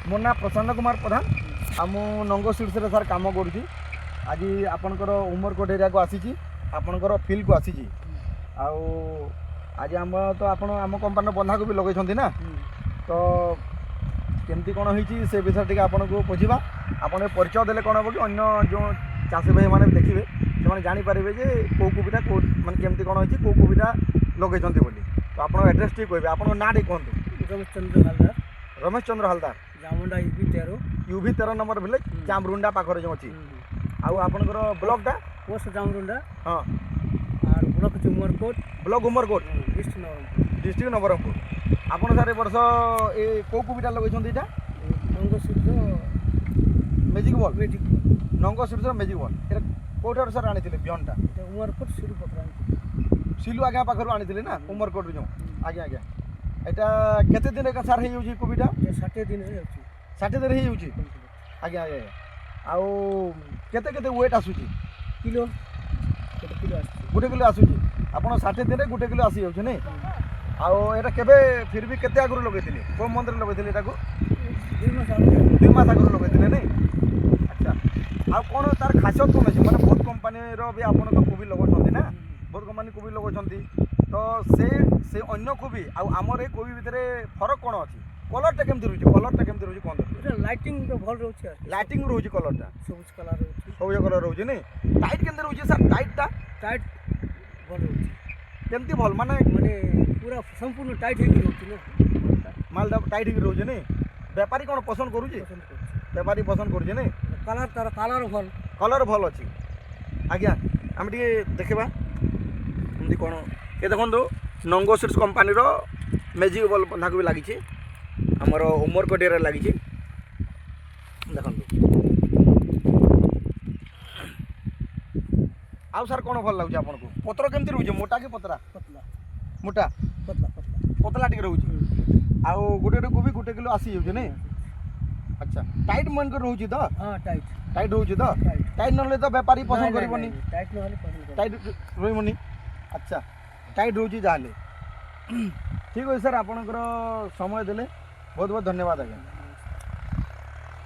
मो ना प्रसन्न कुमार प्रधान आ मु नंगो सीड्स रे सर काम करूची। आज आपनकर उमरकोट एरिया को आसी आपनकर फील्ड को आसी आज आम तो आपण आम कंपनी बंधाकोबी लगे ना तो केमती कौन होती से विषय टी आपन को बुझा आपन परिचय देले कौन हम कि अन्य जो चाषी भाई मैंने देखिए से जानीपारे जे कौ कोबीटा कौ मानते केमती कौन होती कौ कोबीटा लगे बोली तो आप एड्रेस टी कहे आप ना टी कहतु। रमेश चंद्र हालदार रमेश चंद्र हालदार जामुंडा यूभी 13 नंबर विलेज जामरुंडा पाखरे जो अच्छी आपनकर ब्लॉकटा पोस्ट जामरुंडा हाँ और block Umerkote block Umerkote district Nabarangpur आपन सारे वर्ष ए कौ कोबीटा लगे मैजिक बॉल नंग सीड्स मैजिक बॉल ये कौटार सर आनी बिहनटा उमरकोट सिलु पकड़ा सिलु आज्ञा पाखर आनी ना उमरकोट जो आज्ञा आज्ञा यहाँ केते दिन का सार हो कोबीटा 60 दिन 60 दिन हो आज्ञा आज्ञा आउ केते केते वेट आसूची किलो गोटे किलो आसूची आपन 60 दिन 1 किलो आसी जाउछ नै आउ एटा केबे फिर भी केते आगु लगेथिले को मंदिर लगेथिले एटा को 2 मास आगु लगेथिले नै। अच्छा आ कोन तार खासियत कोन अछि माने बहुत कंपनी रो भी आपन को कोबी लगोछंती ना बहुत कंपनी कोबी लगोछंती तो से अन्य कोबी आ हमर ए कोबी भितरे फरक कोन अछि कलरटा केमति रहउछि कोन एटा लाइटिंग तो भल रहउछि लाइटिंग रहउछि कलरटा सबुज कलर रहउछि सबुज कलर रहउछि नै टाइट केमति रहउछि सर टाइट भल रहउछि केमति भल माने पूरा संपूर्ण टाइट हेकि रहउछि ना मालटा टाइट हेकि रहउछि नै व्यापारी कोन पसंद करूछि व्यापारी पसंद करूछि नै कलर तार कलर भल अछि आज्ञा हम टिके देखबा एमति कोन ए देखंदो नंगो सीड्स कंपनी रो मैजिक बॉल बंधा को लागि छी हमर उमरकोट एरिया लागि छी देखंदो आउ सर कोन भल लागु आपन को पत्र केमति रहउछि मोटा कि पतरा पतला मोटा पतला टिके रहउछि आउ गोटे कोबी 1 किलो आसी जाउछि नै। अच्छा टाइट मन कर रहउछि त हां टाइट रहउछि त टाइट नले त व्यापारी पसंद करबनी टाइट नहले पसंद टाइट रहइबनी। अच्छा टाइट रहउछि जाले ठीक है सर आपनकर समय देले बहुत बहुत धन्यवाद आज्ञा।